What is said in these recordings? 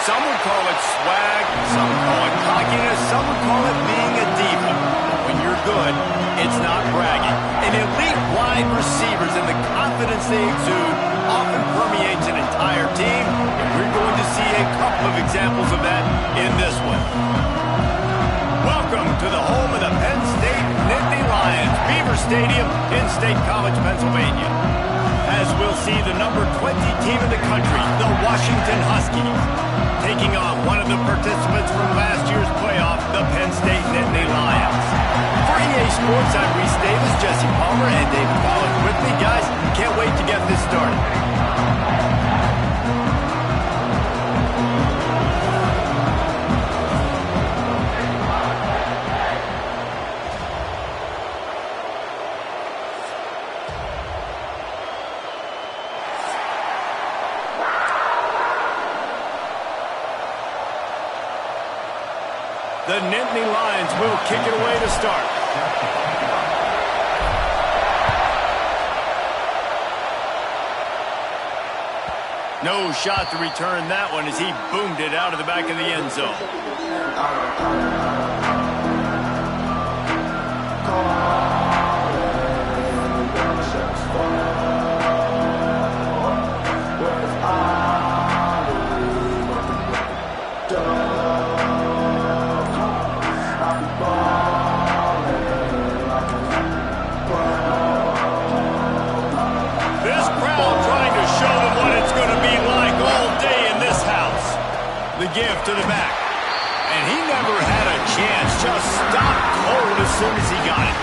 Some would call it swag, some would call it cockiness, some would call it being a diva. When you're good, it's not bragging. And elite wide receivers and the confidence they exude often permeates an entire team, and we're going to see a couple of examples of that in this one. Welcome to the home of the Penn State Nittany Lions, Beaver Stadium in State College, Pennsylvania. As we'll see the number 20 team in the country, the Washington Huskies, taking on one of the participants from last year's playoff, the Penn State Nittany Lions. For EA Sports, I'm Reese Davis, Jesse Palmer, and David Pollack with me. Guys, can't wait to get this started. The Nittany Lions will kick it away to start. No shot to return that one as he boomed it out of the back of the end zone. The give to the back. And he never had a chance. Just stopped cold as soon as he got it.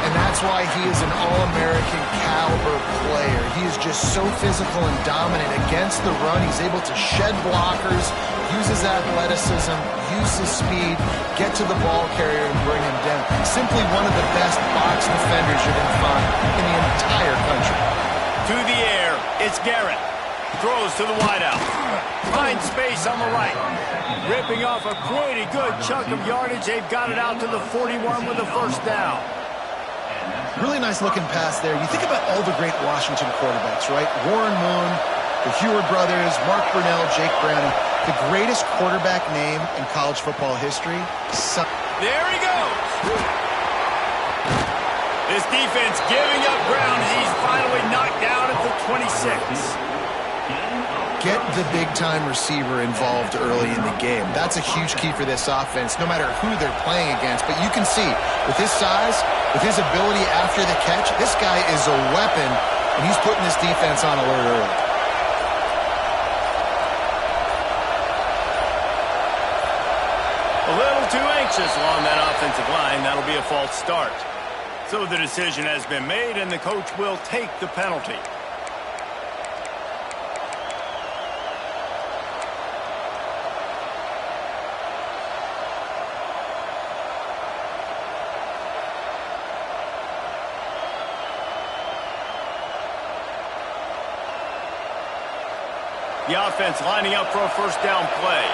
And that's why he is an All-American caliber player. He is just so physical and dominant against the run. He's able to shed blockers, use his athleticism, use his speed, get to the ball carrier and bring him down. Simply one of the best box defenders you're going to find in the entire country. To the air, it's Garrett. Throws to the wideout. Finds space on the right. Ripping off a pretty good chunk of yardage. They've got it out to the 41 with a first down. Really nice looking pass there. You think about all the great Washington quarterbacks, right? Warren Moon, the Heward brothers, Mark Brunell, Jake Browning. The greatest quarterback name in college football history. There he goes. This defense giving up ground as he's finally knocked down at the 26. Get the big-time receiver involved early in the game. That's a huge key for this offense, no matter who they're playing against. But you can see, with his size, with his ability after the catch, this guy is a weapon, and he's putting this defense on alert early. A little too anxious along that offensive line. That'll be a false start. So the decision has been made, and the coach will take the penalty. The offense lining up for a first down play.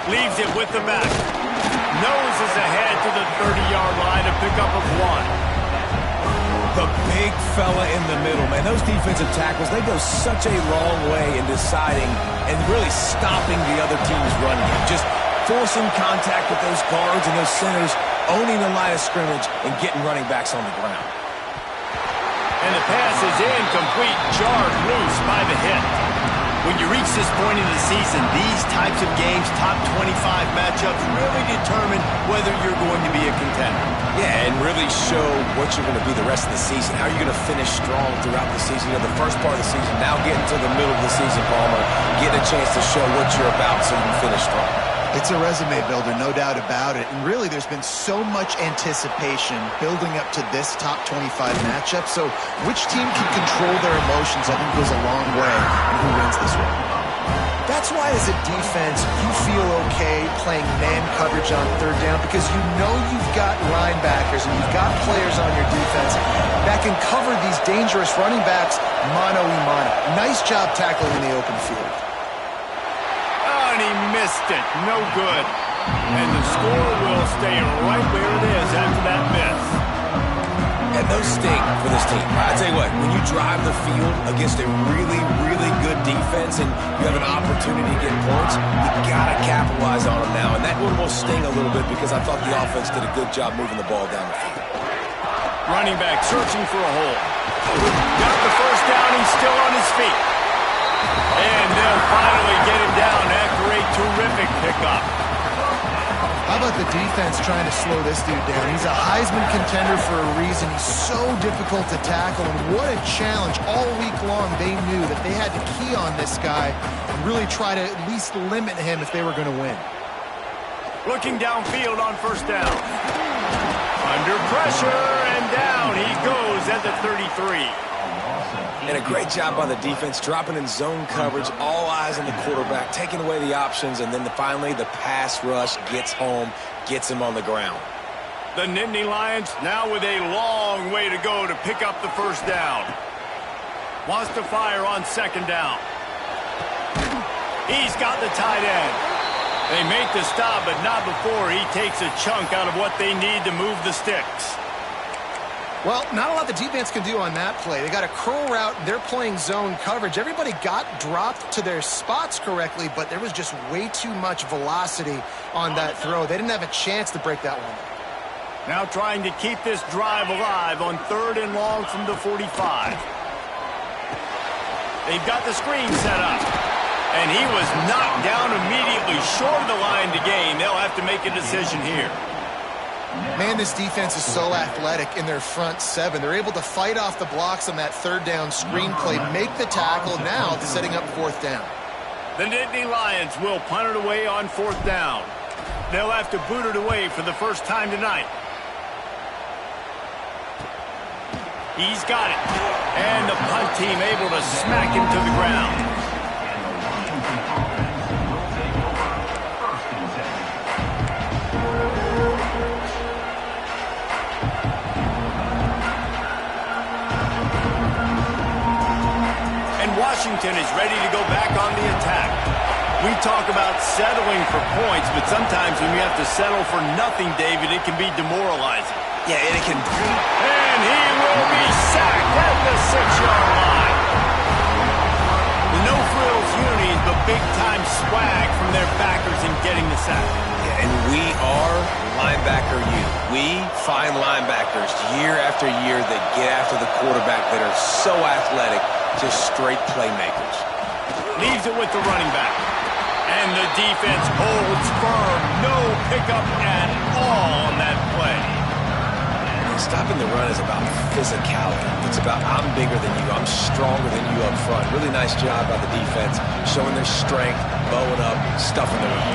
Leaves it with the back. Noses ahead to the 30-yard line, a pickup of 1. The big fella in the middle, man. Those defensive tackles, they go such a long way in deciding and really stopping the other team's running game. Just forcing contact with those guards and those centers, owning the line of scrimmage, and getting running backs on the ground. And the pass is incomplete, jarred loose by the hit. When you reach this point in the season, these types of games, top 25 matchups, really determine whether you're going to be a contender. Yeah, and really show what you're going to be the rest of the season. How are you going to finish strong throughout the season? You know, the first part of the season, now getting to the middle of the season, Palmer, getting a chance to show what you're about so you can finish strong. It's a resume builder, no doubt about it. And really, there's been so much anticipation building up to this top 25 matchup. So which team can control their emotions, I think, goes a long way in who wins this one. That's why, as a defense, you feel okay playing man coverage on third down because you know you've got linebackers and you've got players on your defense that can cover these dangerous running backs mano-a-mano. Nice job tackling in the open field. And he missed it. No good. And the score will stay right where it is after that miss. And those sting for this team. I tell you what, when you drive the field against a really, really good defense and you have an opportunity to get points, you got to capitalize on them now. And that one will sting a little bit because I thought the offense did a good job moving the ball down the field. Running back searching for a hole. Got the first down. He's still on his feet. And they'll finally get him down after a terrific pickup. How about the defense trying to slow this dude down? He's a Heisman contender for a reason. He's so difficult to tackle, and what a challenge. All week long, they knew that they had to key on this guy and really try to at least limit him if they were going to win. Looking downfield on first down. Under pressure, and down he goes at the 33. And a great job by the defense, dropping in zone coverage, all eyes on the quarterback, taking away the options, and then finally the pass rush gets home, gets him on the ground. The Nittany Lions now with a long way to go to pick up the first down. Wants to fire on second down. He's got the tight end. They make the stop, but not before he takes a chunk out of what they need to move the sticks. Well, not a lot the defense can do on that play. They got a curl route. They're playing zone coverage. Everybody got dropped to their spots correctly, but there was just way too much velocity on that throw. They didn't have a chance to break that one. Now trying to keep this drive alive on 3rd and long from the 45. They've got the screen set up. And he was knocked down immediately short of the line to gain. They'll have to make a decision here. Man, this defense is so athletic in their front seven. They're able to fight off the blocks on that 3rd down screen play, make the tackle now to setting up 4th down. The Nittany Lions will punt it away on 4th down. They'll have to boot it away for the first time tonight. He's got it. And the punt team able to smack him to the ground. Washington is ready to go back on the attack. We talk about settling for points, but sometimes when you have to settle for nothing, David, it can be demoralizing. Yeah, and it can. And he will be sacked at the 6-yard line. The no-frills unis, but big-time swag from their backers in getting the sack. Yeah, and we are linebacker U. We find linebackers year after year that get after the quarterback that are so athletic. Just straight playmakers. Leaves it with the running back. And the defense holds firm. No pickup at all on that play. Stopping the run is about physicality. It's about I'm bigger than you. I'm stronger than you up front. Really nice job by the defense, showing their strength, bowing up, stuffing the run.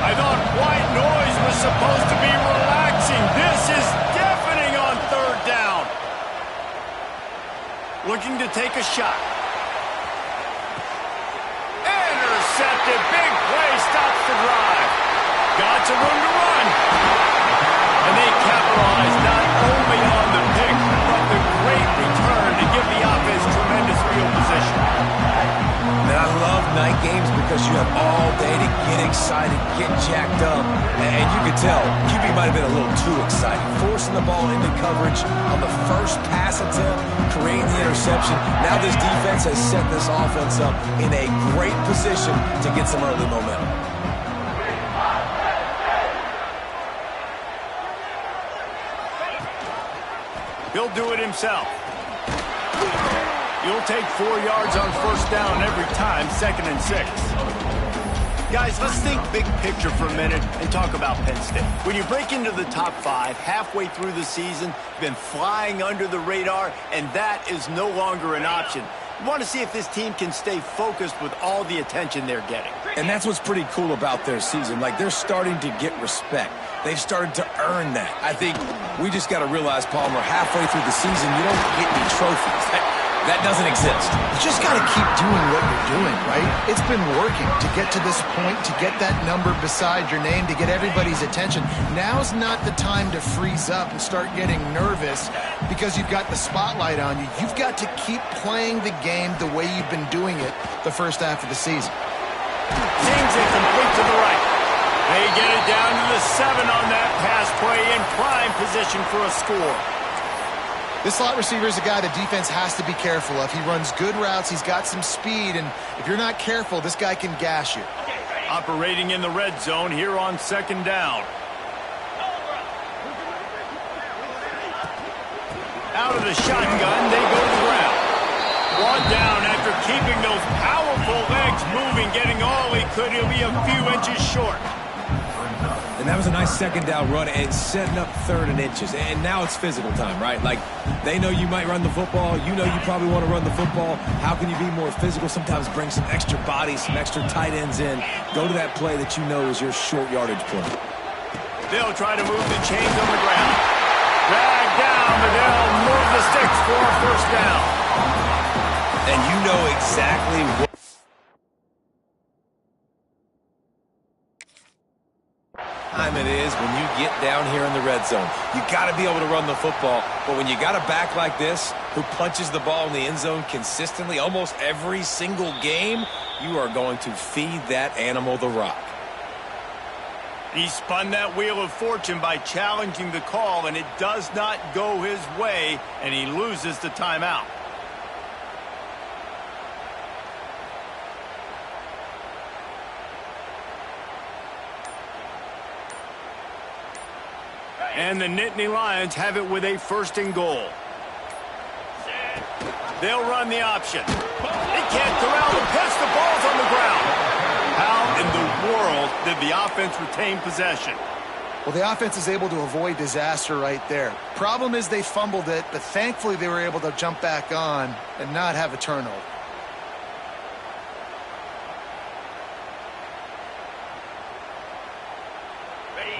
I thought white noise was supposed to be relaxing. This is deafening on 3rd down. Looking to take a shot. Intercepted. Big play. Stops the drive. Got some room to run. And they capitalize not only on the pick, but the great return to give the offense tremendous field position. And I love night games because you have all day to get excited, get jacked up. And you can tell, QB might have been a little too excited. Forcing the ball into coverage on the first pass attempt, creating the interception. Now this defense has set this offense up in a great position to get some early momentum. He'll do it himself. He'll take 4 yards on first down every time, 2nd and 6. Guys, let's think big picture for a minute and talk about Penn State. When you break into the top 5 halfway through the season, you've been flying under the radar, and that is no longer an option. You want to see if this team can stay focused with all the attention they're getting. And that's what's pretty cool about their season. Like, they're starting to get respect. They've started to earn that. I think we just got to realize, Palmer, halfway through the season, you don't get any trophies. That doesn't exist. You just got to keep doing what you're doing, right? It's been working to get to this point, to get that number beside your name, to get everybody's attention. Now's not the time to freeze up and start getting nervous because you've got the spotlight on you. You've got to keep playing the game the way you've been doing it the first half of the season. Seems it complete to the right. They get it down to the 7 on that pass play in prime position for a score. This slot receiver is a guy the defense has to be careful of. He runs good routes. He's got some speed, and if you're not careful, this guy can gash you. Operating in the red zone here on second down. Out of the shotgun, they go to the ground. Brought down after keeping those powerful legs moving, getting all he could. He'll be a few inches short. And that was a nice second down run and setting up 3rd and inches. And now it's physical time, right? Like, they know you might run the football. You know you probably want to run the football. How can you be more physical? Sometimes bring some extra bodies, some extra tight ends in. Go to that play that you know is your short yardage play. They'll try to move the chains on the ground. Drag down, but they'll move the sticks for a first down. And you know exactly what time it is when you get down here in the red zone. You got to be able to run the football, but when you got a back like this who punches the ball in the end zone consistently almost every single game, you are going to feed that animal the rock. He spun that wheel of fortune by challenging the call, and it does not go his way, and he loses the timeout. And the Nittany Lions have it with a 1st and goal. They'll run the option. They can't corral the pitch. The ball's on the ground. How in the world did the offense retain possession? Well, the offense is able to avoid disaster right there. Problem is they fumbled it, but thankfully they were able to jump back on and not have a turnover.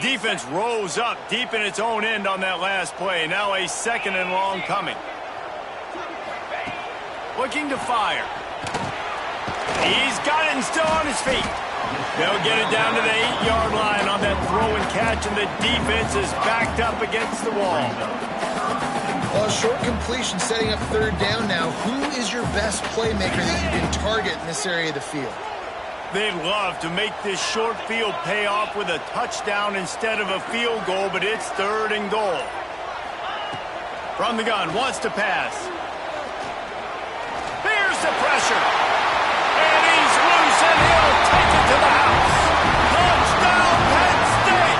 Defense rose up deep in its own end on that last play. Now a 2nd and long coming. Looking to fire. He's got it and still on his feet. They'll get it down to the 8-yard line on that throw and catch, and the defense is backed up against the wall. Well, short completion setting up 3rd down now. Who is your best playmaker that you can target in this area of the field? They'd love to make this short field pay off with a touchdown instead of a field goal, but it's 3rd and goal. From the gun, wants to pass. Here's the pressure. And he's loose, and he'll take it to the house. Touchdown, Penn State!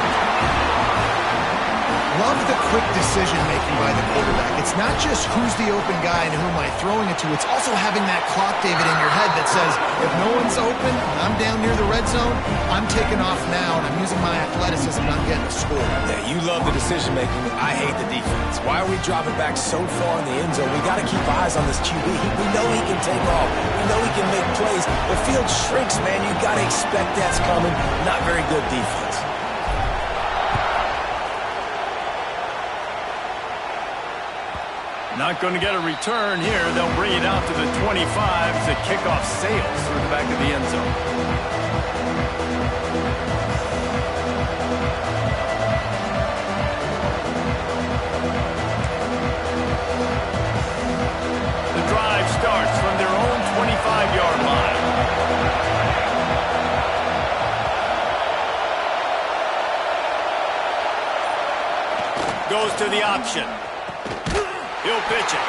Love the quick decision-making by the quarterback. It's not just who's the open guy and who am I throwing it to. It's also having that clock, David, in your head that says, if no one's open, I'm down near the red zone, I'm taking off now, and I'm using my athleticism, and I'm getting a score. Yeah, you love the decision-making. I hate the defense. Why are we dropping back so far in the end zone? We got to keep eyes on this QB. We know he can take off. We know he can make plays. The field shrinks, man. You got to expect that's coming. Not very good defense. Not going to get a return here. They'll bring it out to the 25 as the kickoff sails through the back of the end zone. The drive starts from their own 25-yard line. Goes to the option. He'll pitch it.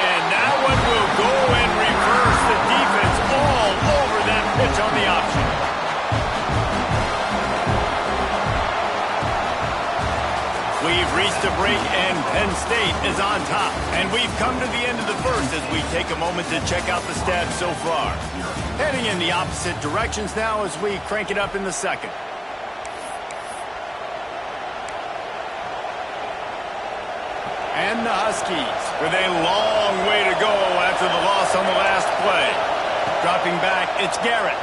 And that one will go and reverse the defense all over that pitch on the option. We've reached a break, and Penn State is on top. And we've come to the end of the first as we take a moment to check out the stats so far. Heading in the opposite directions now as we crank it up in the second. And the Huskies with a long way to go after the loss on the last play. Dropping back, it's Garrett.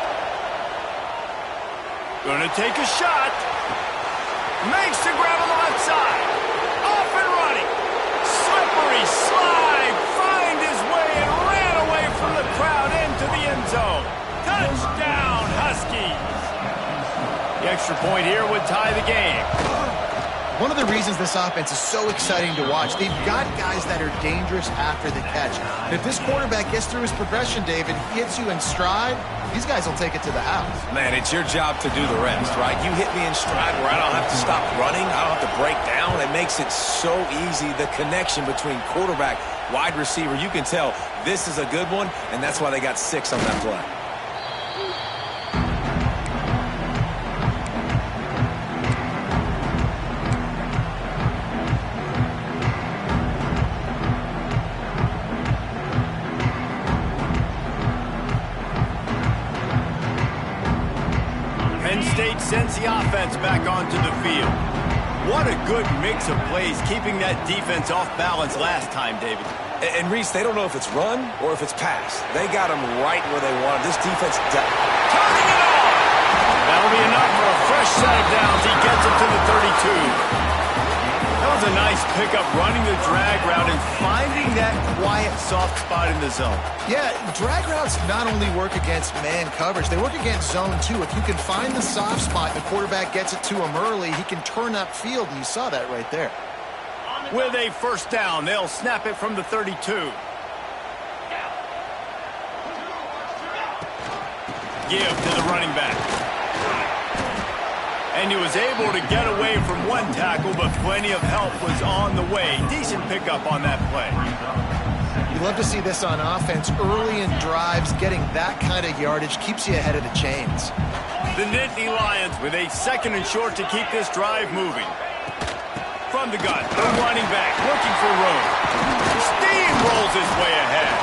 Gonna take a shot. Makes the grab on the left side. Off and running. Slippery slide. Find his way and ran away from the crowd into the end zone. Touchdown, Huskies. The extra point here would tie the game. One of the reasons this offense is so exciting to watch, they've got guys that are dangerous after the catch. And if this quarterback gets through his progression, David, he hits you in stride, these guys will take it to the house. Man, it's your job to do the rest, right? You hit me in stride where I don't have to stop running. I don't have to break down. It makes it so easy, the connection between quarterback, wide receiver. You can tell this is a good one, and that's why they got 6 on that play. Penn State sends the offense back onto the field. What a good mix of plays, keeping that defense off balance last time, David. And Reese, they don't know if it's run or if it's pass. They got them right where they want it. This defense turning it on! That'll be enough for a fresh set of downs. He gets it to the 32. That was a nice pickup, running the drag route and finding that quiet, soft spot in the zone. Yeah, drag routes not only work against man coverage, they work against zone too. If you can find the soft spot, the quarterback gets it to him early, he can turn upfield, and you saw that right there. With a first down, they'll snap it from the 32. Give to the running back. And he was able to get away from one tackle, but plenty of help was on the way. Decent pickup on that play. You love to see this on offense. Early in drives, getting that kind of yardage keeps you ahead of the chains. The Nittany Lions with a 2nd and short to keep this drive moving. From the gun, the running back looking for room. Steamrolls his way ahead.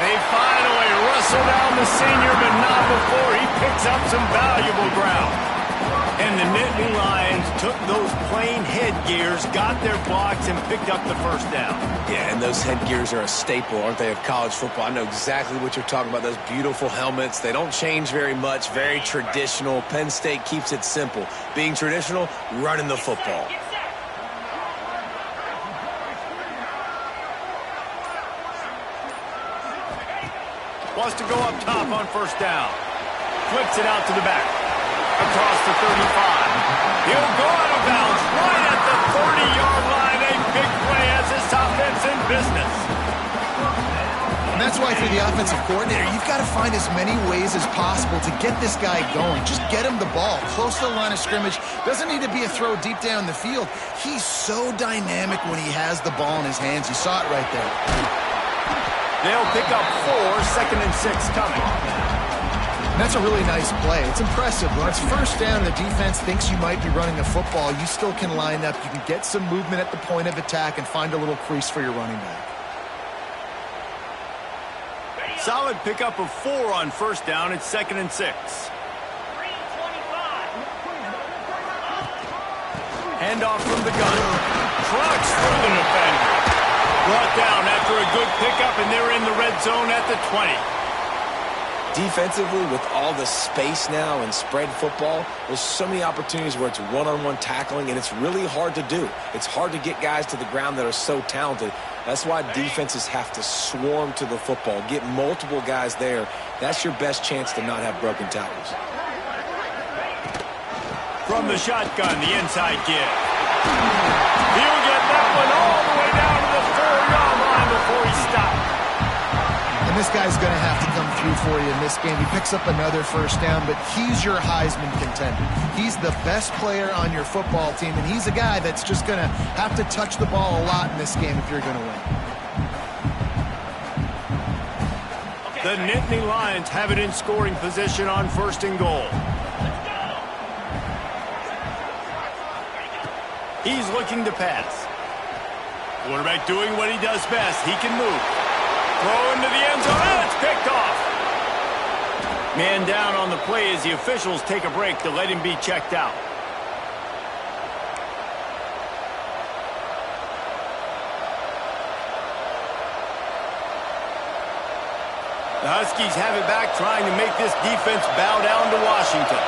They finally wrestle down the senior, but not before he picks up some valuable ground. And the Nittany Lions took those plain headgears, got their blocks, and picked up the first down. Yeah, and those headgears are a staple, aren't they, of college football? I know exactly what you're talking about, those beautiful helmets. They don't change very much, very traditional. Penn State keeps it simple. Being traditional, running the football. Wants to go up top on first down. Flips it out to the back. Across the 35. He'll go out of bounds right at the 30-yard line. A big play as this offense in business. And that's why for the offensive coordinator, you've got to find as many ways as possible to get this guy going. Just get him the ball close to the line of scrimmage. Doesn't need to be a throw deep down the field. He's so dynamic when he has the ball in his hands. You saw it right there. They'll pick up 4, 2nd and 6 coming. And that's a really nice play. It's impressive. When it's first down, the defense thinks you might be running the football. You still can line up. You can get some movement at the point of attack and find a little crease for your running back. Solid pickup of 4 on first down. It's 2nd and 6. Handoff from the gun. Trucks through the defender. Brought down after a good pickup, and they're in the red zone at the 20. Defensively, with all the space now and spread football, there's so many opportunities where it's one-on-one tackling, and it's really hard to do. It's hard to get guys to the ground that are so talented. That's why defenses have to swarm to the football, get multiple guys there. That's your best chance to not have broken tackles. From the shotgun, the inside give. He'll get that one all the way down to the 4-yard line before he stopped. And this guy's going to have to come through for you in this game. He picks up another first down, but he's your Heisman contender. He's the best player on your football team, and he's a guy that's just going to have to touch the ball a lot in this game if you're going to win. The Nittany Lions have it in scoring position on 1st and goal. He's looking to pass. Quarterback doing what he does best. He can move. Throw into the end zone, and it's picked off. Man down on the play as the officials take a break to let him be checked out. The Huskies have it back, trying to make this defense bow down to Washington.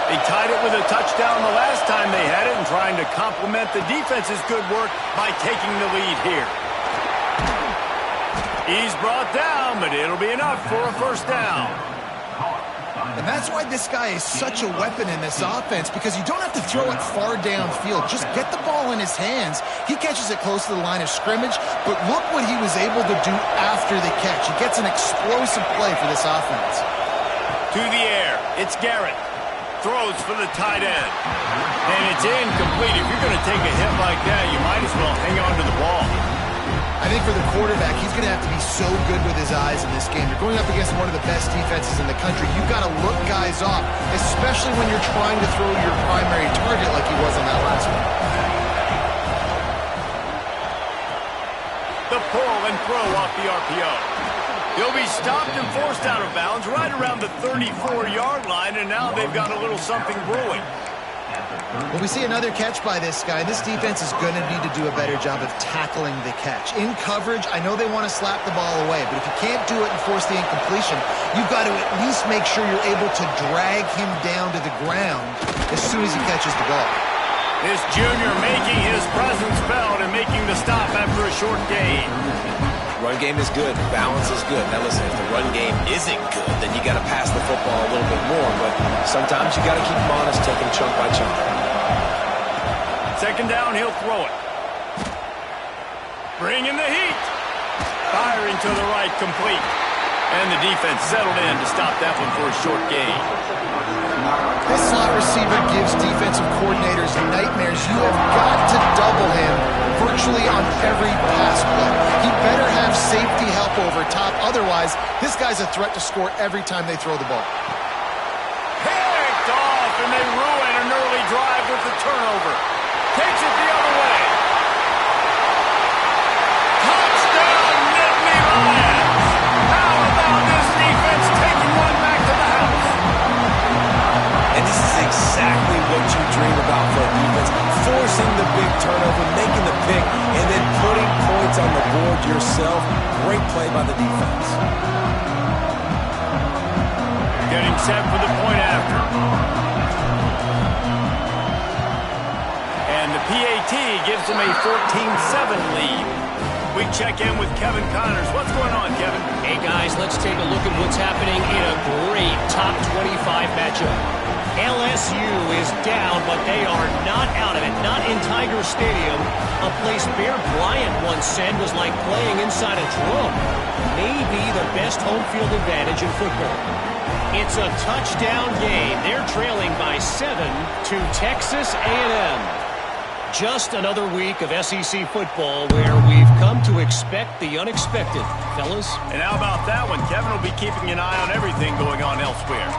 They tied it with a touchdown the last time they had it, and trying to complement the defense's good work by taking the lead here. He's brought down, but it'll be enough for a first down. And that's why this guy is such a weapon in this offense, because you don't have to throw it far downfield. Just get the ball in his hands. He catches it close to the line of scrimmage, but look what he was able to do after the catch. He gets an explosive play for this offense. To the air, it's Garrett. Throws for the tight end. And it's incomplete. If you're going to take a hit like that, you might as well hang on to the ball. I think for the quarterback, he's going to have to be so good with his eyes in this game. You're going up against one of the best defenses in the country. You've got to look guys off, especially when you're trying to throw your primary target like he was on that last one. The pull and throw off the RPO. He'll be stopped and forced out of bounds right around the 34-yard line, and now they've got a little something brewing. Well, we see another catch by this guy. This defense is going to need to do a better job of tackling the catch. In coverage, I know they want to slap the ball away, but if you can't do it and force the incompletion, you've got to at least make sure you're able to drag him down to the ground as soon as he catches the ball. This junior making his presence felt and making the stop after a short gain. Run game is good. Balance is good. Now listen, if the run game isn't good, then you got to pass the football a little bit more. But sometimes you got to keep them honest, taking chunk by chunk. Second down, he'll throw it. Bring in the heat. Firing to the right, complete. And the defense settled in to stop that one for a short gain. This slot receiver gives defensive coordinators nightmares. You have got to double him virtually on every pass play. He better have safety help over top. Otherwise, this guy's a threat to score every time they throw the ball. Picked off, and they ruin an early drive with the turnover. Takes it the other way. Touchdown, Nittany Lions. How about this defense taking one back to the house? And this is exactly what you dream about for a defense. Forcing the big turnover, making the pick, and then putting points on the board yourself. Great play by the defense. Getting set for the point after. And the PAT gives them a 14-7 lead. We check in with Kevin Connors. What's going on, Kevin? Hey, guys, let's take a look at what's happening in a great top 25 matchup. LSU is down, but they are not out of it. Not in Tiger Stadium, a place Bear Bryant once said was like playing inside a drum. Maybe the best home field advantage in football. It's a touchdown game. They're trailing by 7 to Texas A&M. Just another week of SEC football where we've come to expect the unexpected, fellas. And how about that one? Kevin will be keeping an eye on everything going on elsewhere.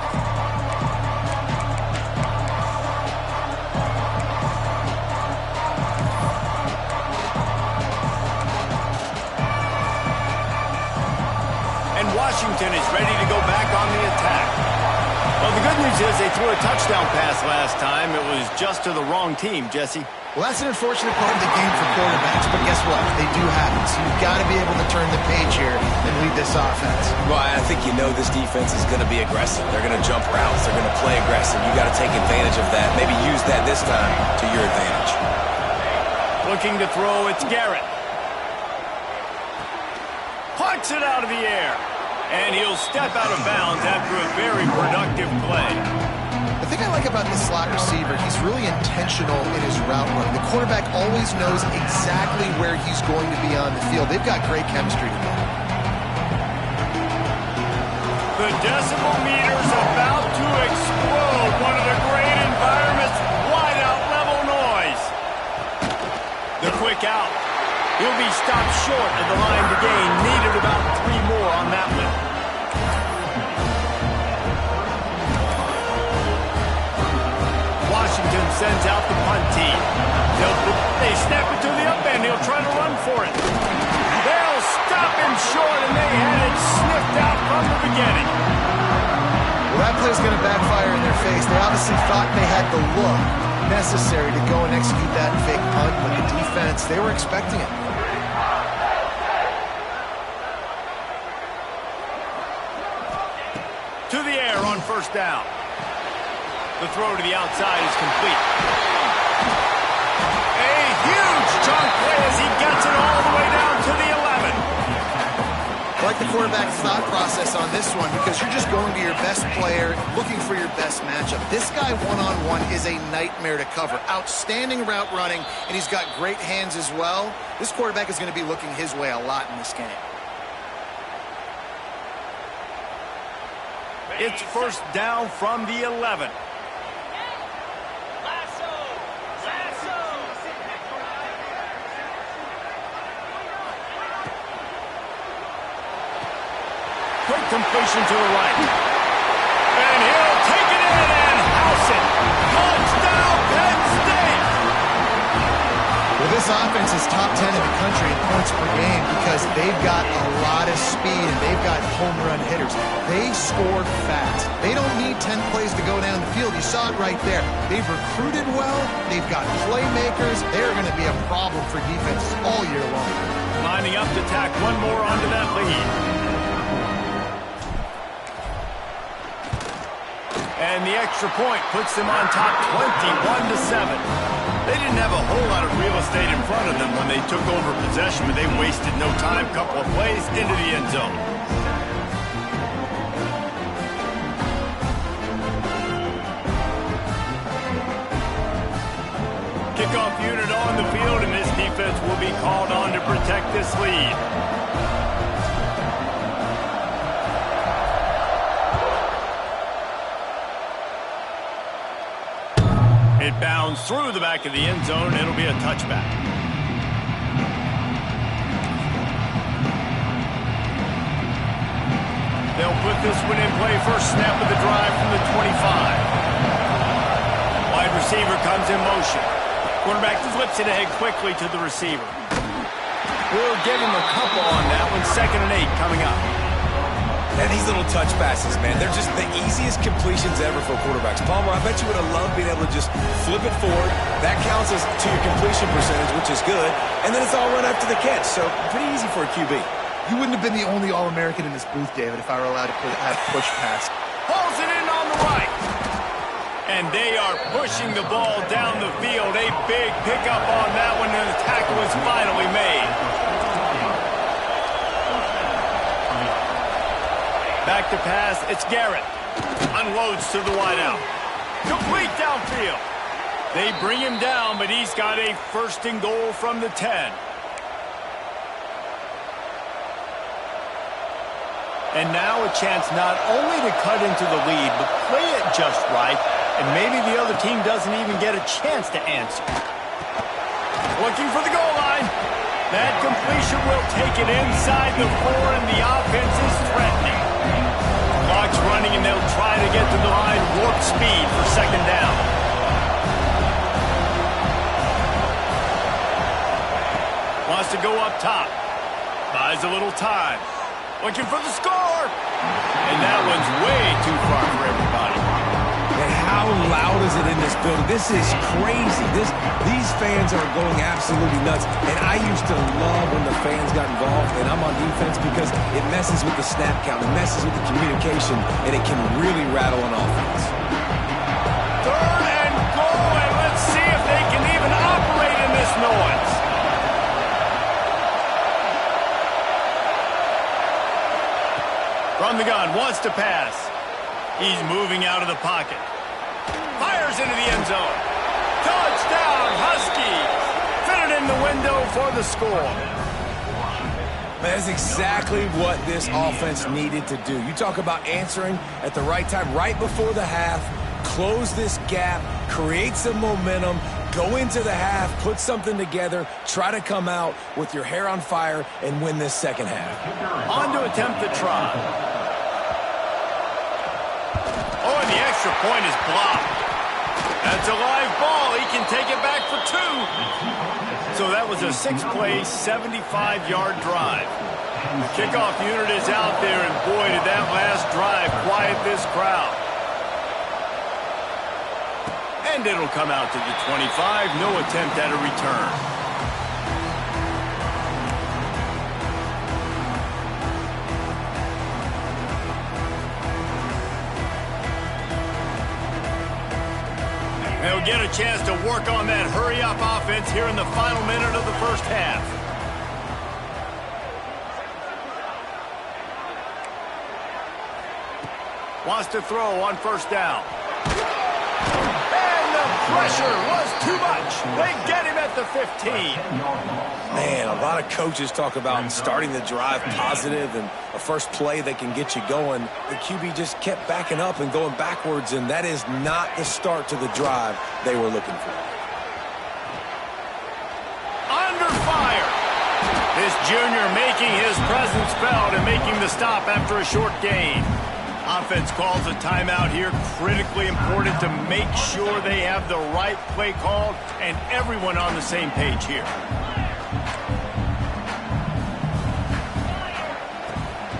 And Washington is ready to go back on the attack. Well, the good news is they threw a touchdown pass last time. It was just to the wrong team, Jesse. Well, that's an unfortunate part of the game for quarterbacks, but guess what? They do happen, so you've got to be able to turn the page here and lead this offense. Well, I think you know this defense is going to be aggressive. They're going to jump routes. They're going to play aggressive. You got to take advantage of that. Maybe use that this time to your advantage. Looking to throw, it's Garrett. Punts it out of the air. And he'll step out of bounds after a very productive play. The thing I like about this slot receiver, he's really intentional in his route running. The quarterback always knows exactly where he's going to be on the field. They've got great chemistry together. The decibel meter's about to explode. One of the great environments, wide out level noise. The quick out. He'll be stopped short at the line to gain. Needed about 3 more on that one. Washington sends out the punt team. They snap it to the up end. He'll try to run for it. They'll stop him short, and they had it sniffed out from the beginning. Well, that play's going to backfire in their face. They obviously thought they had the look necessary to go and execute that fake punt, but the defense, they were expecting it. To the air on first down. The throw to the outside is complete. A huge chunk play as he gets it all the way down to the 11. Well, I respect the quarterback's thought process on this one because you're just going to your best player, looking for your best matchup. This guy one-on-one is a nightmare to cover. Outstanding route running, and he's got great hands as well. This quarterback is going to be looking his way a lot in this game. It's first down from the 11. Quick completion to the right. And he'll take it in and house it. Touchdown, Penn State! Well, this offense is top 10 in the country in points per game because they've got a lot of speed and they've got home run hitters. They score fast. They don't need 10 plays to go down the field. You saw it right there. They've recruited well. They've got playmakers. They're going to be a problem for defenses all year long. Lining up to tack one more onto that lead. And the extra point puts them on top 21-7. They didn't have a whole lot of real estate in front of them when they took over possession, but they wasted no time. Couple of plays into the end zone. Kickoff unit on the field, and this defense will be called on to protect this lead. It bounds through the back of the end zone. It'll be a touchback. They'll put this one in play. First snap of the drive from the 25. Wide receiver comes in motion. Quarterback flips it ahead quickly to the receiver. We'll give him a couple on that one. 2nd and 8 coming up. And these little touch passes, man, they're just the easiest completions ever for quarterbacks. Palmer, I bet you would have loved being able to just flip it forward. That counts as to your completion percentage, which is good. And then it's all run after the catch. So pretty easy for a QB. You wouldn't have been the only All-American in this booth, David, if I were allowed to have push pass. Pulls it in on the right. And they are pushing the ball down the field. A big pickup on that one, and the tackle is finally made. Back to pass, it's Garrett. Unloads to the wideout. Complete downfield. They bring him down, but he's got a 1st and goal from the 10. And now a chance not only to cut into the lead, but play it just right, and maybe the other team doesn't even get a chance to answer. Looking for the goal line. That completion will take it inside the 4, and the offense is threatening. Clock's running, and they'll try to get to the line. Warp speed for 2nd down. Wants to go up top. Buys a little time. Looking for the score. And that one's way too far for everybody. And how loud is it in this building? This is crazy. These fans are going absolutely nuts. And I used to love when the fans got involved, and I'm on defense because it messes with the snap count, it messes with the communication, and it can really rattle an offense. 3rd and goal, and let's see if they can even operate in this noise. From the gun, wants to pass. He's moving out of the pocket. Fires into the end zone. Touchdown, Huskies. Fit it in the window for the score. That's exactly what this offense needed to do. You talk about answering at the right time, right before the half, close this gap, create some momentum, go into the half, put something together, try to come out with your hair on fire and win this 2nd half. On to attempt the try. Oh, and the extra point is blocked. That's a live ball. He can take it back for 2. So that was a 6-play, 75-yard drive. The kickoff unit is out there, and boy, did that last drive quiet this crowd. And it'll come out to the 25. No attempt at a return. They'll get a chance to work on that hurry-up offense here in the final minute of the 1st half. Wants to throw on first down. And the pressure was too much. They get him at the 15. Man, a lot of coaches talk about starting the drive positive and a first play that can get you going. The QB just kept backing up and going backwards, and that is not the start to the drive they were looking for. Under fire. This junior making his presence felt and making the stop after a short gain. Offense calls a timeout here. Critically important to make sure they have the right play called and everyone on the same page here.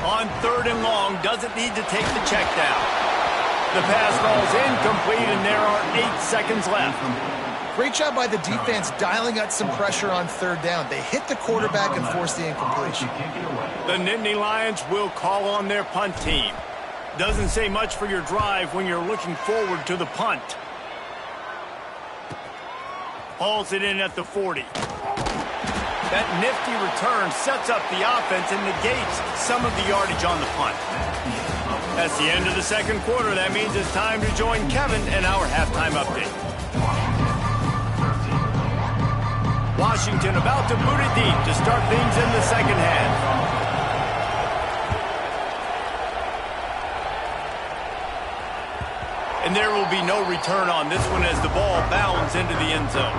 On 3rd and long, doesn't need to take the check down. The pass falls incomplete, and there are 8 seconds left. Great job by the defense dialing out some pressure on 3rd down. They hit the quarterback and forced the incompletion. The Nittany Lions will call on their punt team. Doesn't say much for your drive when you're looking forward to the punt. Hauls it in at the 40. That nifty return sets up the offense and negates some of the yardage on the punt. That's the end of the second quarter. That means it's time to join Kevin and our halftime update. Washington about to boot it deep to start things in the second half. And there will be no return on this one as the ball bounds into the end zone.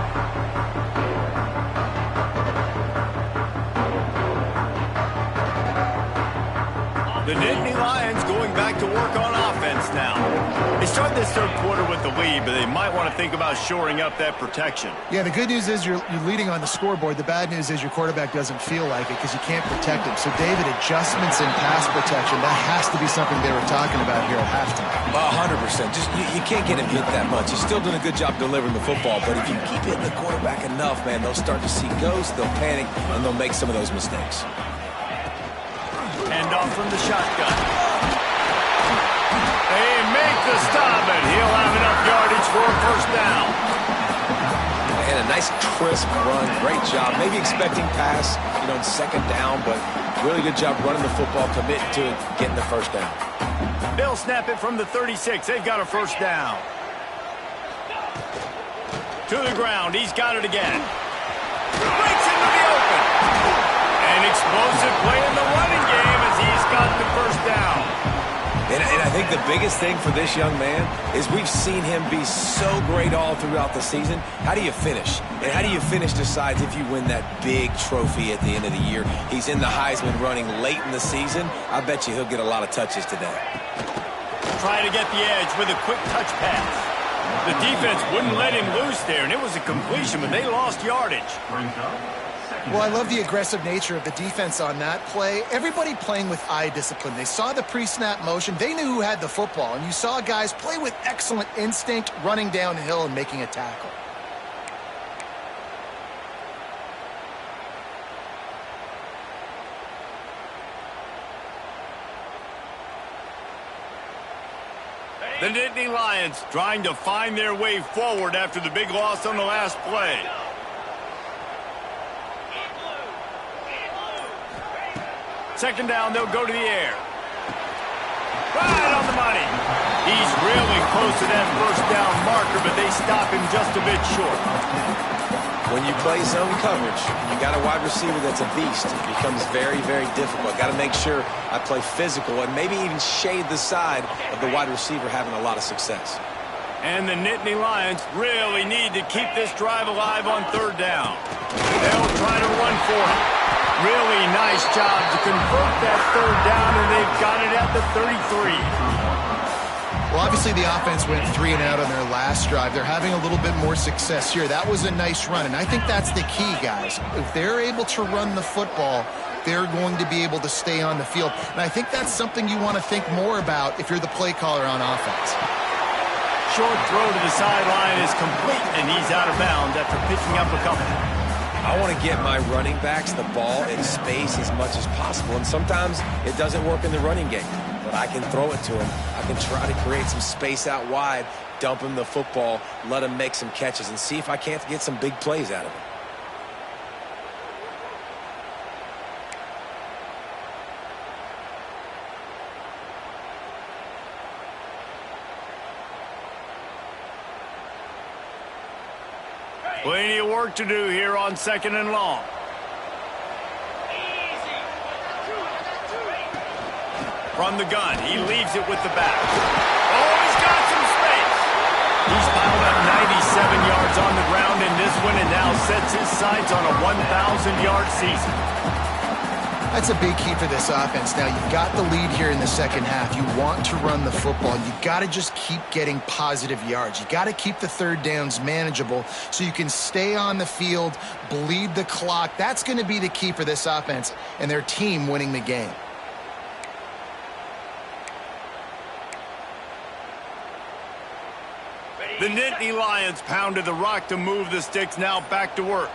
The Nittany Lions going back to work on offense now. They start this third quarter with the lead, but they might want to think about shoring up that protection. Yeah, the good news is you're leading on the scoreboard. The bad news is your quarterback doesn't feel like it because you can't protect him. So, David, adjustments in pass protection, that has to be something they were talking about here at halftime. 100%. Just you can't get him hit that much. He's still doing a good job delivering the football, but if you keep hitting the quarterback enough, man, they'll start to see ghosts, they'll panic, and they'll make some of those mistakes. Hand off from the shotgun. They make the stop, and he'll have enough yardage for a first down. And a nice crisp run. Great job. Maybe expecting pass, in second down, but really good job running the football, committing to it, getting the first down. They'll snap it from the 36. They've got a first down. To the ground. He's got it again. Breaks into the open. An explosive play in the running game as he's got the first down. And I think the biggest thing for this young man is we've seen him be so great all throughout the season. How do you finish? And how do you finish decides if you win that big trophy at the end of the year. He's in the Heisman running late in the season. I bet you he'll get a lot of touches today. Try to get the edge with a quick touch pass. The defense wouldn't let him loose there, and it was a completion, but they lost yardage. Well, I love the aggressive nature of the defense on that play. Everybody playing with eye discipline. They saw the pre-snap motion. They knew who had the football, and you saw guys play with excellent instinct, running downhill and making a tackle. The Nittany Lions trying to find their way forward after the big loss on the last play. Second down, they'll go to the air. Right on the money. He's really close to that first down marker, but they stop him just a bit short. When you play zone coverage, you got a wide receiver that's a beast. It becomes very, very difficult. Got to make sure I play physical and maybe even shade the side of the wide receiver having a lot of success. And the Nittany Lions really need to keep this drive alive on third down. They'll try to run for it. Really nice job to convert that third down, and they've got it at the 33. Well, obviously the offense went 3 and out on their last drive. They're having a little bit more success here. That was a nice run, and I think that's the key, guys. If they're able to run the football, they're going to be able to stay on the field. And I think that's something you want to think more about if you're the play caller on offense. Short throw to the sideline is complete, and he's out of bounds after picking up a couple. I want to get my running backs the ball in space as much as possible, and sometimes it doesn't work in the running game, but I can throw it to him. I can try to create some space out wide, dump him the football, let him make some catches, and see if I can't get some big plays out of him. Plenty of work to do here on 2nd and long. From the gun, he leaves it with the back. Oh, he's got some space. He's piled up 97 yards on the ground in this one and now sets his sights on a 1,000-yard season. That's a big key for this offense. Now, you've got the lead here in the second half. You want to run the football. You got to just keep getting positive yards. You got to keep the third downs manageable so you can stay on the field, bleed the clock. That's going to be the key for this offense and their team winning the game. The Nittany Lions pounded the rock to move the sticks, now back to work.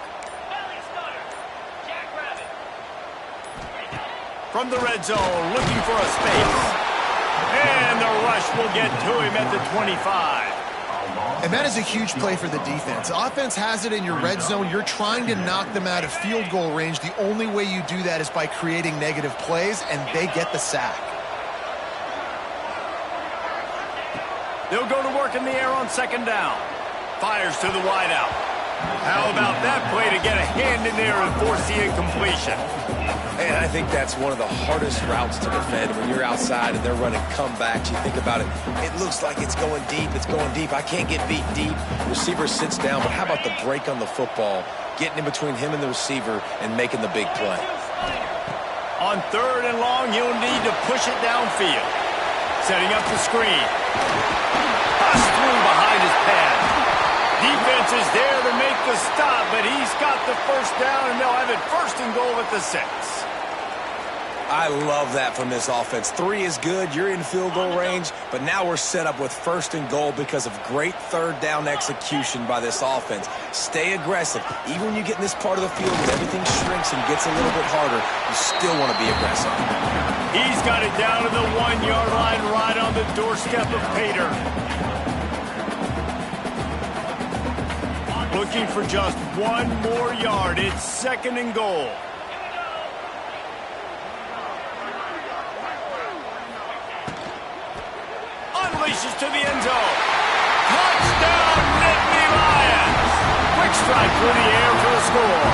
From the red zone, looking for a space. And the rush will get to him at the 25. And that is a huge play for the defense. Offense has it in your red zone. You're trying to knock them out of field goal range. The only way you do that is by creating negative plays, and they get the sack. They'll go to work in the air on 2nd down. Fires to the wideout. How about that play to get a hand in there and force the incompletion? And I think that's one of the hardest routes to defend when you're outside and they're running comebacks. You think about it, it looks like it's going deep. I can't get beat deep. Receiver sits down, but how about the break on the football, getting in between him and the receiver and making the big play? On 3rd and long, you'll need to push it downfield. Setting up the screen. Bust through behind his pad. Defense is there to make the stop, but he's got the first down, and they'll have it 1st and goal at the 6. I love that from this offense. 3 is good. You're in field goal range, but now we're set up with 1st and goal because of great 3rd down execution by this offense. Stay aggressive. Even when you get in this part of the field where everything shrinks and gets a little bit harder, you still want to be aggressive. He's got it down to the 1-yard line right on the doorstep of Pater. Looking for just 1 more yard. It's 2nd and goal. Unleashes to the end zone. Touchdown, Nittany Lions. Quick strike through the air for the score.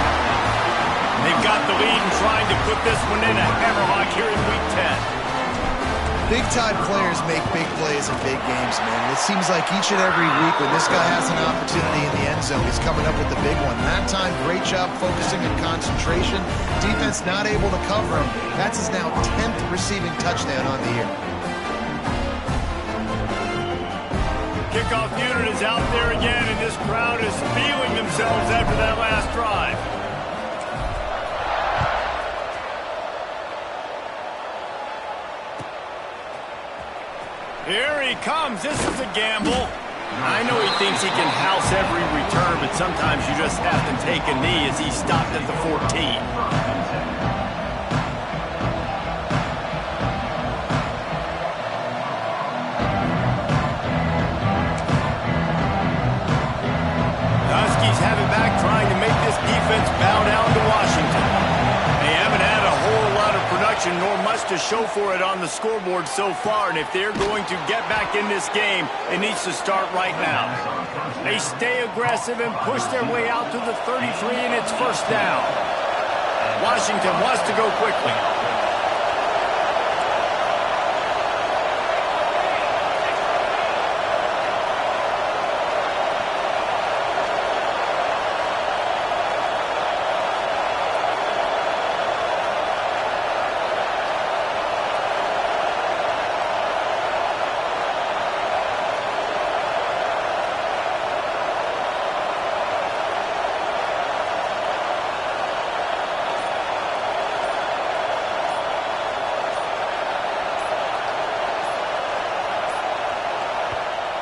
They've got the lead and trying to put this one in a hammerlock here in Week 10. Big-time players make big plays in big games, man. It seems like each and every week when this guy has an opportunity in the end zone, he's coming up with the big one. That time, great job focusing and concentration. Defense not able to cover him. That's his now 10th receiving touchdown on the year. Kickoff unit is out there again, and this crowd is feeling themselves after that last drive. Here he comes. This is a gamble. I know he thinks he can house every return, but sometimes you just have to take a knee as he stopped at the 14. Defense bow down to Washington. They haven't had a whole lot of production nor much to show for it on the scoreboard so far, and if they're going to get back in this game, it needs to start right now. They stay aggressive and push their way out to the 33, and it's 1st down. Washington wants to go quickly.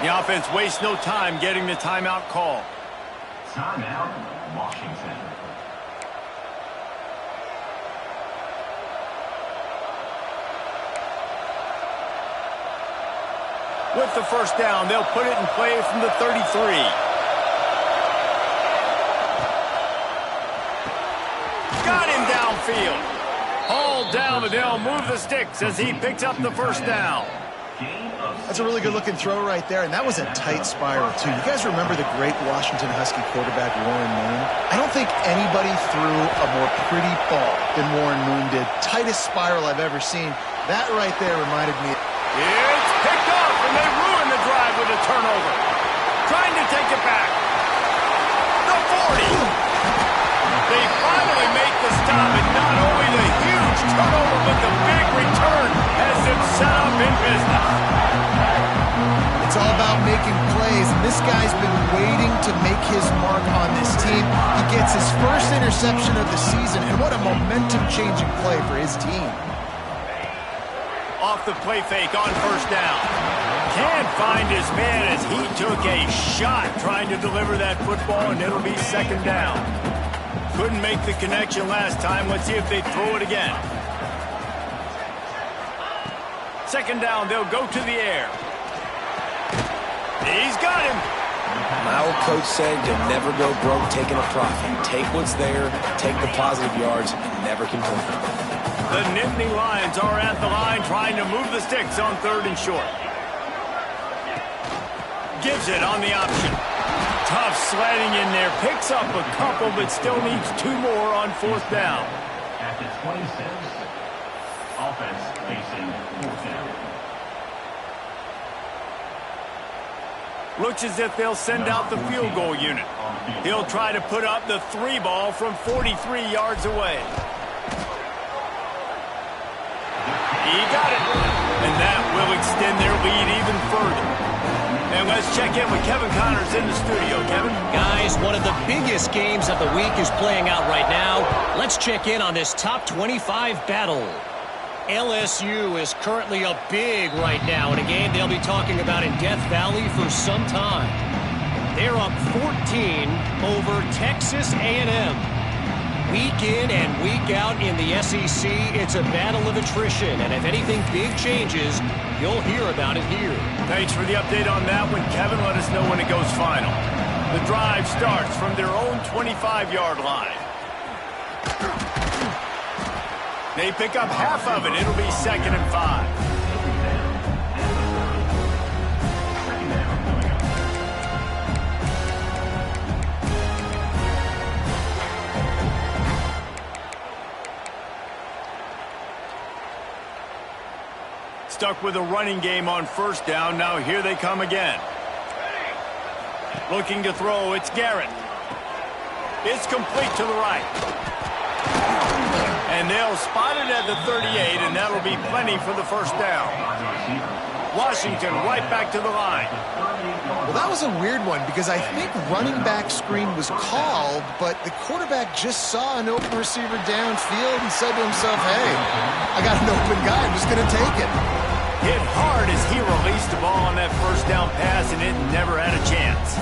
The offense wastes no time getting the timeout call. Timeout, Washington. With the 1st down, they'll put it in play from the 33. Got him downfield. Hauled down, and they'll move the sticks as he picks up the 1st down. Gain of That's a really good-looking throw right there, and that was a tight spiral, too. You guys remember the great Washington Husky quarterback Warren Moon? I don't think anybody threw a more pretty ball than Warren Moon did. Tightest spiral I've ever seen. That right there reminded me. It's picked up, and they ruin the drive with a turnover. Trying to take it back. The 40. They finally make the stop, and not only the huge turnover, but the big return has them set up in business. It's all about making plays, and this guy's been waiting to make his mark on this team. He gets his first interception of the season, and what a momentum-changing play for his team. Off the play fake on first down. Can't find his man as he took a shot trying to deliver that football, and it'll be second down. Couldn't make the connection last time. Let's see if they throw it again. Second down, they'll go to the air. He's got him. My old coach said you'll never go broke taking a profit. Take what's there, take the positive yards, and never complain. The Nittany Lions are at the line trying to move the sticks on 3rd and short. Gives it on the option. Tough sledding in there. Picks up a couple, but still needs 2 more on 4th down. At the 26, offense facing 4th down. Looks as if they'll send out the field goal unit. He'll try to put up the 3 ball from 43 yards away. He got it. And that will extend their lead even further. And let's check in with Kevin Connors in the studio. Kevin? Guys, one of the biggest games of the week is playing out right now. Let's check in on this top 25 battle. LSU is currently up big right now in a game they'll be talking about in Death Valley for some time. They're up 14 over Texas A&M. Week in and week out in the SEC, it's a battle of attrition, and if anything big changes, you'll hear about it here. Thanks for the update on that one, Kevin. Let us know when it goes final. The drive starts from their own 25-yard line. They pick up half of it. It'll be 2nd and 5. Stuck with a running game on 1st down. Now here they come again. Looking to throw. It's Garrett. It's complete to the right. And they'll spot it at the 38, and that'll be plenty for the 1st down. Washington right back to the line. Well, that was a weird one because I think running back screen was called, but the quarterback just saw an open receiver downfield and said to himself, hey, I got an open guy. I'm just going to take it. Hit hard as he released the ball on that 1st down pass, and it never had a chance.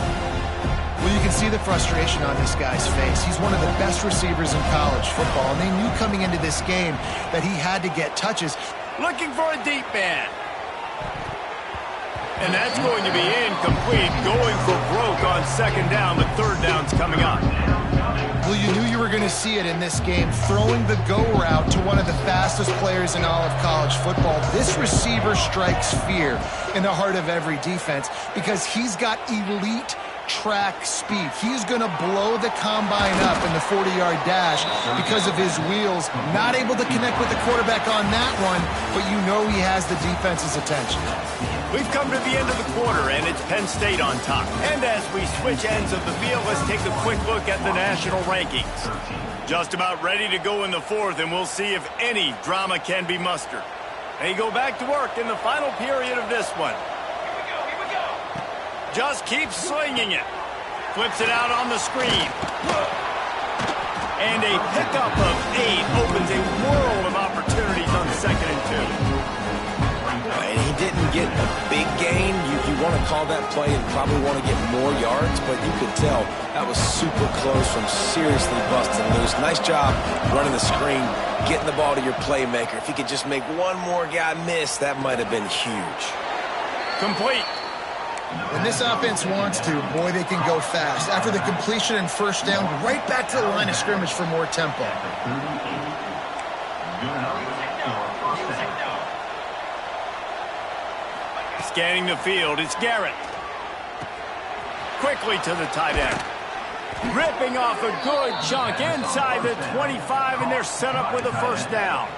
Well, you can see the frustration on this guy's face. He's one of the best receivers in college football, and they knew coming into this game that he had to get touches. Looking for a deep man. And that's going to be incomplete. Going for broke on 2nd down, but 3rd down's coming up. Well, you knew you were going to see it in this game, throwing the go route to one of the fastest players in all of college football. This receiver strikes fear in the heart of every defense because he's got elite track speed. He's going to blow the combine up in the 40-yard dash because of his wheels. Not able to connect with the quarterback on that one, but you know he has the defense's attention. We've come to the end of the quarter, and it's Penn State on top. And as we switch ends of the field, let's take a quick look at the national rankings. Just about ready to go in the 4th, and we'll see if any drama can be mustered. They go back to work in the final period of this one. Here we go. Just keeps slinging it. Flips it out on the screen. And a pickup of 8 opens a world of opportunities on 2nd and 2. And he didn't get a big gain. You want to call that play and probably want to get more yards, but you could tell that was super close from seriously busting loose. Nice job running the screen, getting the ball to your playmaker. If he could just make one more guy miss, that might have been huge. Complete. When this offense wants to, boy, they can go fast. After the completion and 1st down, right back to the line of scrimmage for more tempo. Scanning the field, it's Garrett. Quickly to the tight end. Ripping off a good chunk inside the 25, and they're set up with a first down.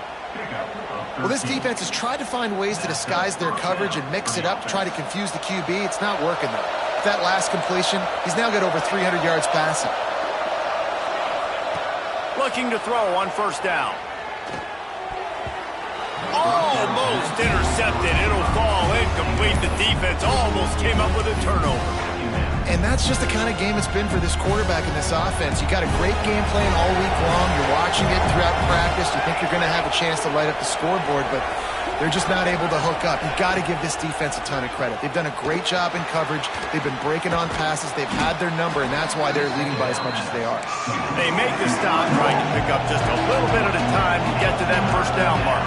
Well, this defense has tried to find ways to disguise their coverage and mix it up to try to confuse the QB. It's not working, though. That last completion, he's now got over 300 yards passing. Looking to throw on first down. Almost intercepted. It'll fall incomplete. The defense almost came up with a turnover. And that's just the kind of game it's been for this quarterback in this offense. You got a great game plan all week long. You're watching it throughout practice. You think you're going to have a chance to light up the scoreboard, but they're just not able to hook up. You've got to give this defense a ton of credit. They've done a great job in coverage. They've been breaking on passes. They've had their number, and that's why they're leading by as much as they are. They make the stop, trying to pick up just a little bit at a time to get to that first down mark.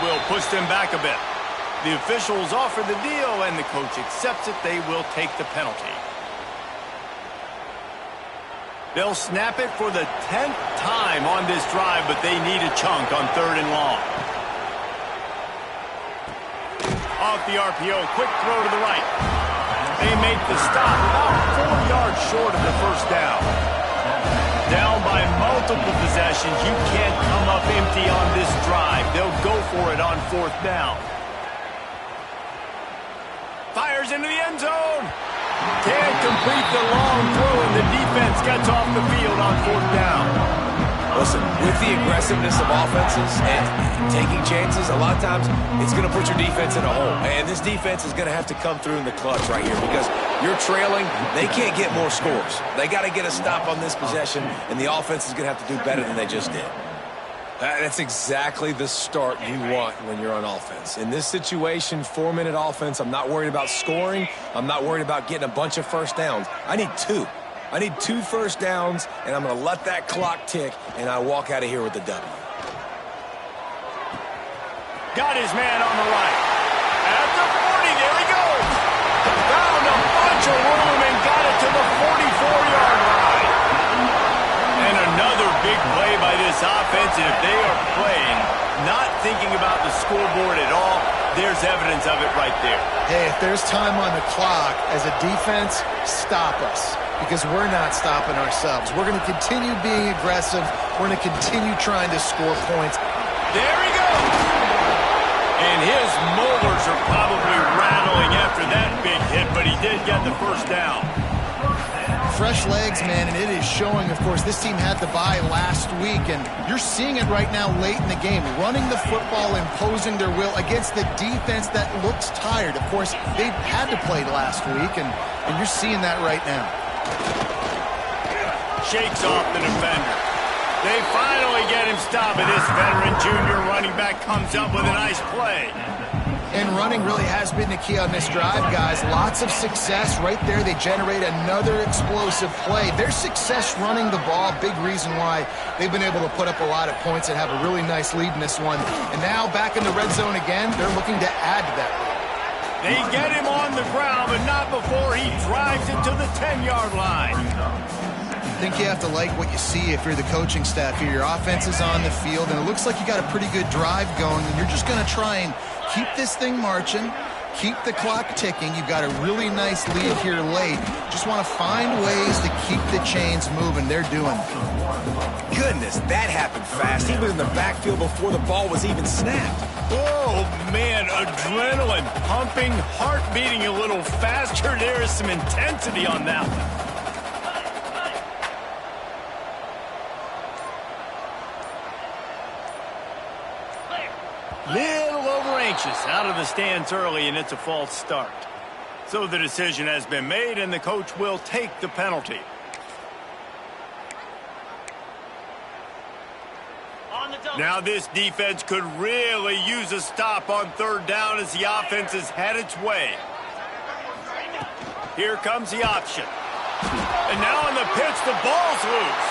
Will push them back a bit. The officials offer the deal, and the coach accepts it. They will take the penalty. They'll snap it for the 10th time on this drive, but they need a chunk on 3rd and long. Off the RPO, quick throw to the right. They make the stop about 4 yards short of the first down. Down by multiple possessions. You can't come up empty on this drive. They'll go for it on 4th down. Fires into the end zone. Can't complete the long throw, and the defense gets off the field on 4th down. Listen, with the aggressiveness of offenses and taking chances, a lot of times it's going to put your defense in a hole. And this defense is going to have to come through in the clutch right here because you're trailing. They can't get more scores. They got to get a stop on this possession, and the offense is going to have to do better than they just did. That's exactly the start you want when you're on offense. In this situation, 4-minute offense, I'm not worried about scoring. I'm not worried about getting a bunch of first downs. I need 2. I need 2 first downs, and I'm going to let that clock tick, and I walk out of here with the W. Got his man on the right. At the 40, there he goes. Found a bunch of room and got it to the 44-yard line. And another big play by this offense, and if they are playing, not thinking about the scoreboard at all, there's evidence of it right there. Hey, if there's time on the clock, as a defense, stop us. Because we're not stopping ourselves. We're going to continue being aggressive. We're going to continue trying to score points. There he goes. And his molars are probably rattling after that big hit, but he did get the first down. Fresh legs, man, and it is showing, of course, this team had the bye last week, and you're seeing it right now late in the game. Running the football, imposing their will against the defense that looks tired. Of course, they had to play last week, and you're seeing that right now. Shakes off the defender. They finally get him stopped, and this veteran junior running back comes up with a nice play. And running really has been the key on this drive, guys. Lots of success right there. They generate another explosive play. Their success running the ball, big reason why they've been able to put up a lot of points and have a really nice lead in this one. And now back in the red zone again, they're looking to add to that lead. They get him on the ground, but not before he drives it to the 10-yard line. I think you have to like what you see if you're the coaching staff here. Your offense is on the field, and it looks like you got a pretty good drive going, and you're just going to try and keep this thing marching, keep the clock ticking. You've got a really nice lead here late. Just want to find ways to keep the chains moving. They're doing it. Goodness, that happened fast. He was in the backfield before the ball was even snapped. Oh, man, adrenaline pumping, heart beating a little faster. There is some intensity on that one. Little over anxious, out of the stands early, and it's a false start. So the decision has been made, and the coach will take the penalty. Now this defense could really use a stop on 3rd down as the offense has had its way. Here comes the option. And now on the pitch, the ball's loose.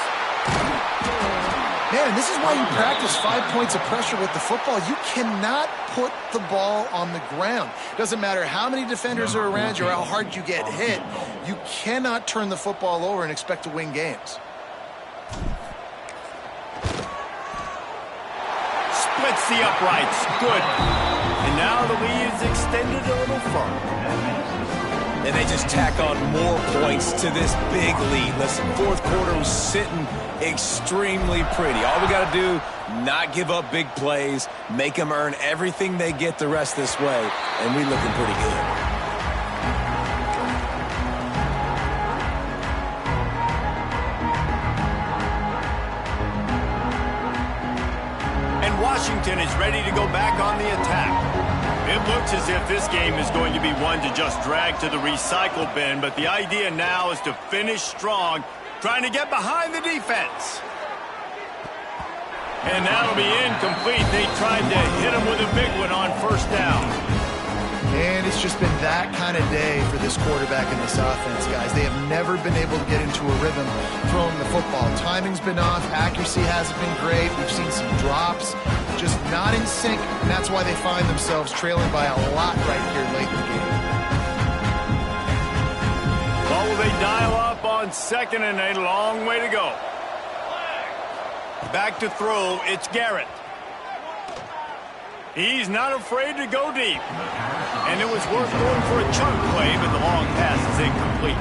can. And this is why you practice 5 points of pressure with the football. You cannot put the ball on the ground. Doesn't matter how many defenders are around you or how hard you get hit. You cannot turn the football over and expect to win games. Splits the uprights. Good. And now the lead is extended a little further. And they just tack on more points to this big lead. Listen, fourth quarter was sitting extremely pretty. All we got to do, not give up big plays, make them earn everything they get the rest this way, and we looking pretty good. And Washington is ready to go back on the attack. It looks as if this game is going to be one to just drag to the recycle bin, but the idea now is to finish strong, trying to get behind the defense. And that'll be incomplete. They tried to hit him with a big one on first down. And it's just been that kind of day for this quarterback and this offense, guys. They have never been able to get into a rhythm throwing the football. Timing's been off. Accuracy hasn't been great. We've seen some drops. Just not in sync, and that's why they find themselves trailing by a lot right here late in the game. Well, will they dial up on second and a long way to go? Back to throw, it's Garrett. He's not afraid to go deep. And it was worth going for a chunk play, but the long pass is incomplete.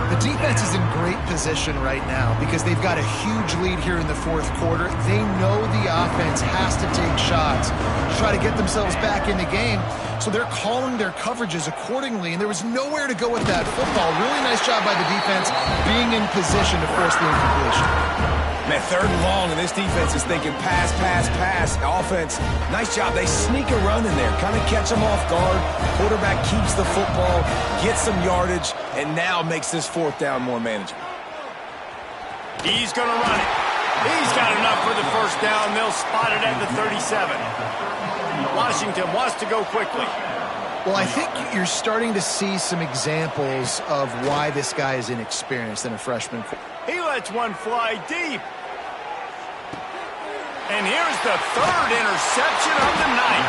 The defense is in great position right now because they've got a huge lead here in the fourth quarter. They know the offense has to take shots to try to get themselves back in the game, so they're calling their coverages accordingly, and there was nowhere to go with that football. Really nice job by the defense being in position to force the incompletion. Man, third and long, and this defense is thinking pass, pass, pass. Offense, nice job. They sneak a run in there, kind of catch them off guard. Quarterback keeps the football, gets some yardage, and now makes this fourth down more manageable. He's going to run it. He's got enough for the first down. They'll spot it at the 37. Washington wants to go quickly. Well, I think you're starting to see some examples of why this guy is inexperienced in a freshman. He lets one fly deep. And here's the third interception of the night.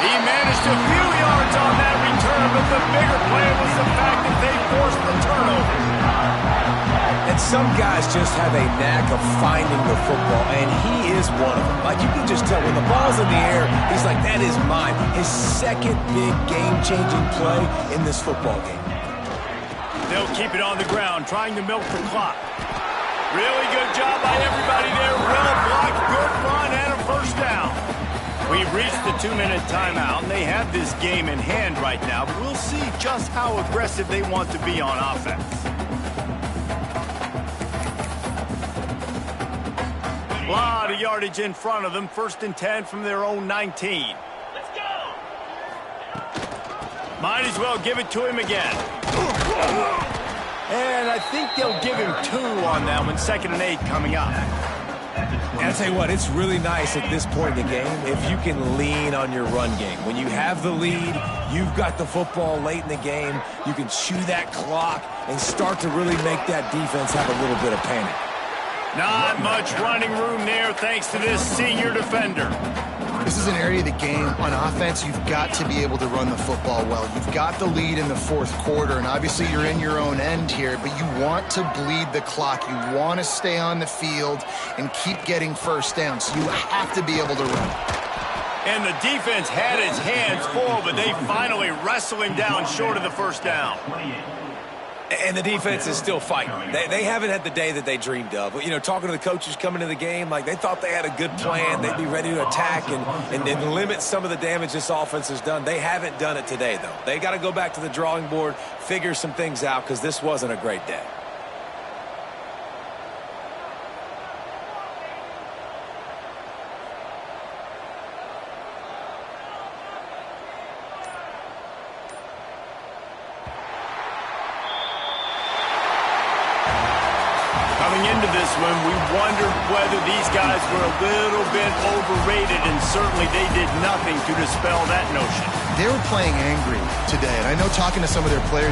He managed a few yards on that return, but the bigger play was the fact that they forced the turnover. And some guys just have a knack of finding the football, and he is one of them. Like, you can just tell when the ball's in the air, he's like, that is mine. His second big game-changing play in this football game. They'll keep it on the ground, trying to milk the clock. Really good job by everybody there. Well blocked, good run, and a first down. We've reached the 2-minute timeout, and they have this game in hand right now, but we'll see just how aggressive they want to be on offense. A lot of yardage in front of them. 1st and 10 from their own 19. Let's go! Might as well give it to him again. And I think they'll give him 2 on that one. 2nd and 8 coming up. And I'll tell you what, it's really nice at this point in the game if you can lean on your run game. When you have the lead, you've got the football late in the game, you can chew that clock and start to really make that defense have a little bit of panic. Not much running room there thanks to this senior defender. This is an area of the game on offense you've got to be able to run the football well. You've got the lead in the fourth quarter, and obviously you're in your own end here, but you want to bleed the clock. You want to stay on the field and keep getting first down, so you have to be able to run. And the defense had his hands full, but they finally wrestle him down short of the first down. And the defense is still fighting. They haven't had the day that they dreamed of. You know, talking to the coaches coming into the game, like they thought they had a good plan. They'd be ready to attack and limit some of the damage this offense has done. They haven't done it today, though. They got to go back to the drawing board, figure some things out, because this wasn't a great day. Into this one, we wondered whether these guys were a little bit overrated, and certainly they did nothing to dispel that notion. They were playing angry today, and I know talking to some of their players